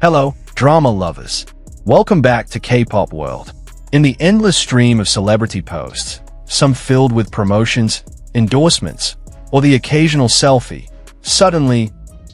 Hello, drama lovers. Welcome back to K-pop world. In the endless stream of celebrity posts, some filled with promotions, endorsements, or the occasional selfie, suddenly,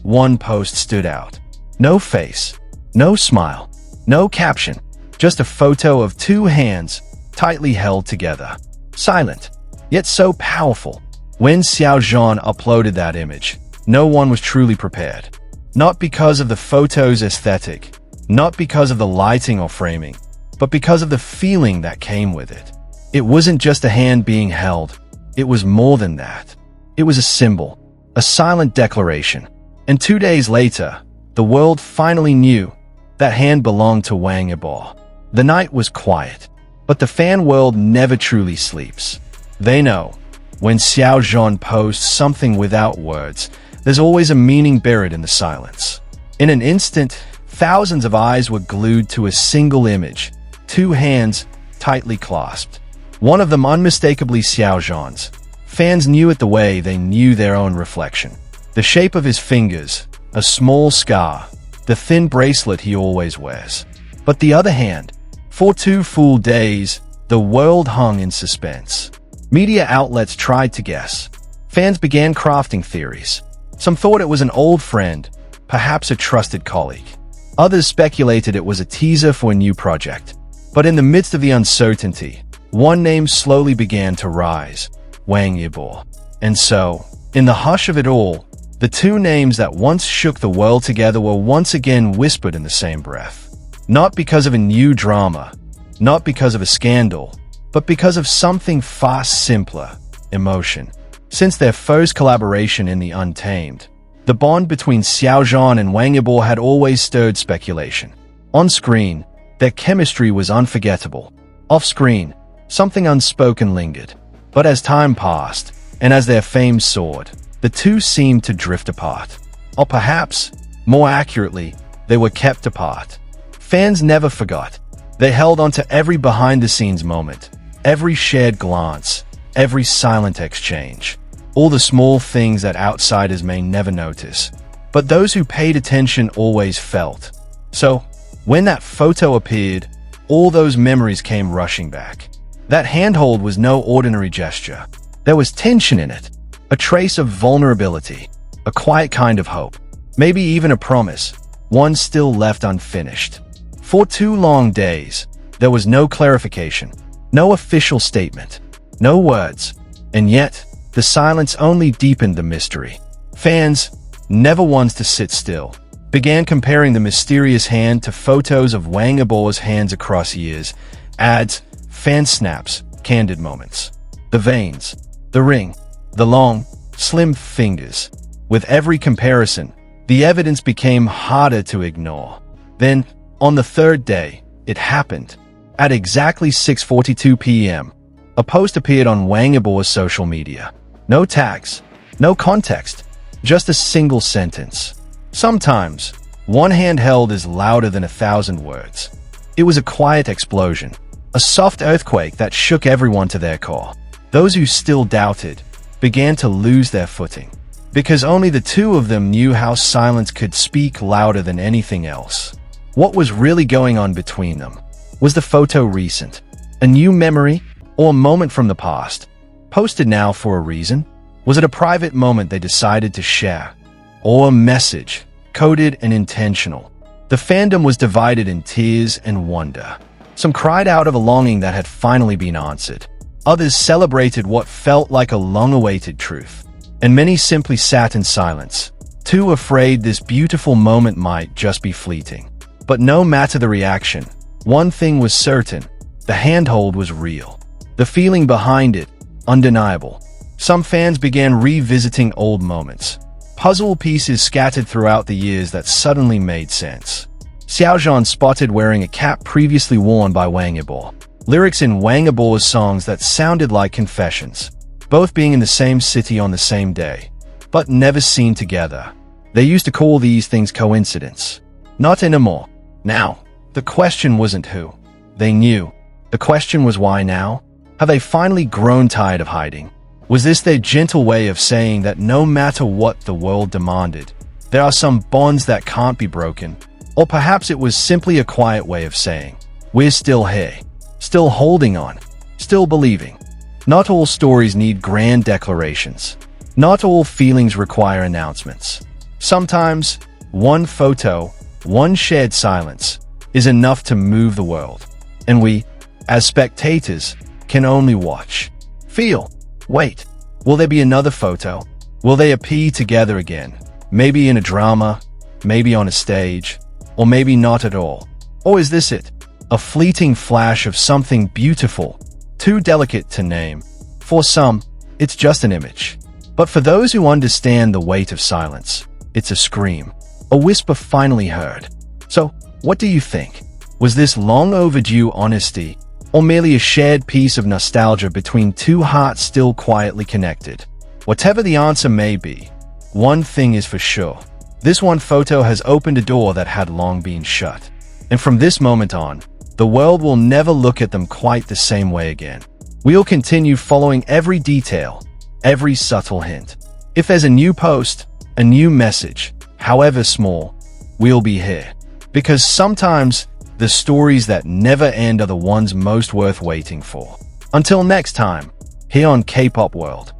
one post stood out. No face, no smile, no caption, just a photo of two hands tightly held together. Silent, yet so powerful. When Xiao Zhan uploaded that image, no one was truly prepared. Not because of the photo's aesthetic, not because of the lighting or framing, but because of the feeling that came with it. It wasn't just a hand being held, it was more than that. It was a symbol, a silent declaration. And 2 days later, the world finally knew that hand belonged to Wang Yibo. The night was quiet, but the fan world never truly sleeps. They know, when Xiao Zhan posts something without words, there's always a meaning buried in the silence. In an instant, thousands of eyes were glued to a single image, two hands tightly clasped. One of them unmistakably Xiao Zhan's. Fans knew it the way they knew their own reflection. The shape of his fingers, a small scar, the thin bracelet he always wears. But the other hand, for 2 full days, the world hung in suspense. Media outlets tried to guess. Fans began crafting theories. Some thought it was an old friend, perhaps a trusted colleague. Others speculated it was a teaser for a new project. But in the midst of the uncertainty, one name slowly began to rise, Wang Yibo. And so, in the hush of it all, the two names that once shook the world together were once again whispered in the same breath. Not because of a new drama, not because of a scandal, but because of something far simpler, emotion. Since their first collaboration in the Untamed, the bond between Xiao Zhan and Wang Yibo had always stirred speculation. On screen, their chemistry was unforgettable. Off-screen, something unspoken lingered. But as time passed, and as their fame soared, the two seemed to drift apart. Or perhaps, more accurately, they were kept apart. Fans never forgot. They held on to every behind-the-scenes moment, every shared glance, every silent exchange. All the small things that outsiders may never notice, but those who paid attention always felt. So, when that photo appeared, all those memories came rushing back. That handhold was no ordinary gesture. There was tension in it, a trace of vulnerability, a quiet kind of hope, maybe even a promise, one still left unfinished. For 2 long days, there was no clarification, no official statement, no words, and yet, the silence only deepened the mystery. Fans, never ones to sit still, began comparing the mysterious hand to photos of Wang Yibo's hands across years, ads, fan snaps, candid moments. The veins, the ring, the long, slim fingers. With every comparison, the evidence became harder to ignore. Then, on the 3rd day, it happened. At exactly 6:42 p.m., a post appeared on Wang Yibo's social media. No tags, no context, just a single sentence. Sometimes, one hand held is louder than 1,000 words. It was a quiet explosion, a soft earthquake that shook everyone to their core. Those who still doubted began to lose their footing, because only the two of them knew how silence could speak louder than anything else. What was really going on between them? Was the photo recent, a new memory, or a moment from the past? Posted now for a reason? Was it a private moment they decided to share? Or a message, coded and intentional? The fandom was divided in tears and wonder. Some cried out of a longing that had finally been answered. Others celebrated what felt like a long-awaited truth. And many simply sat in silence, too afraid this beautiful moment might just be fleeting. But no matter the reaction, one thing was certain: the handhold was real. The feeling behind it, undeniable. Some fans began revisiting old moments, puzzle pieces scattered throughout the years that suddenly made sense. Xiao Zhan spotted wearing a cap previously worn by Wang Yibo. Lyrics in Wang Yibo's songs that sounded like confessions, both being in the same city on the same day, but never seen together. They used to call these things coincidence. Not anymore. Now, the question wasn't who. They knew. The question was why now? Have they finally grown tired of hiding? Was this their gentle way of saying that no matter what the world demanded, there are some bonds that can't be broken, Or perhaps it was simply a quiet way of saying, we're still here, still holding on, still believing. Not all stories need grand declarations. Not all feelings require announcements. Sometimes, one photo, one shared silence, is enough to move the world. And we, as spectators, can only watch. Feel. Wait. Will there be another photo? Will they appear together again? Maybe in a drama, maybe on a stage, or maybe not at all. Or is this it? A fleeting flash of something beautiful, too delicate to name. For some, it's just an image. But for those who understand the weight of silence, it's a scream, a whisper finally heard. So, what do you think? Was this long overdue honesty, or merely a shared piece of nostalgia between two hearts still quietly connected? Whatever the answer may be, one thing is for sure. This one photo has opened a door that had long been shut. And from this moment on, the world will never look at them quite the same way again. We'll continue following every detail, every subtle hint. If there's a new post, a new message, however small, we'll be here. Because sometimes, the stories that never end are the ones most worth waiting for. Until next time, here on Kpop World.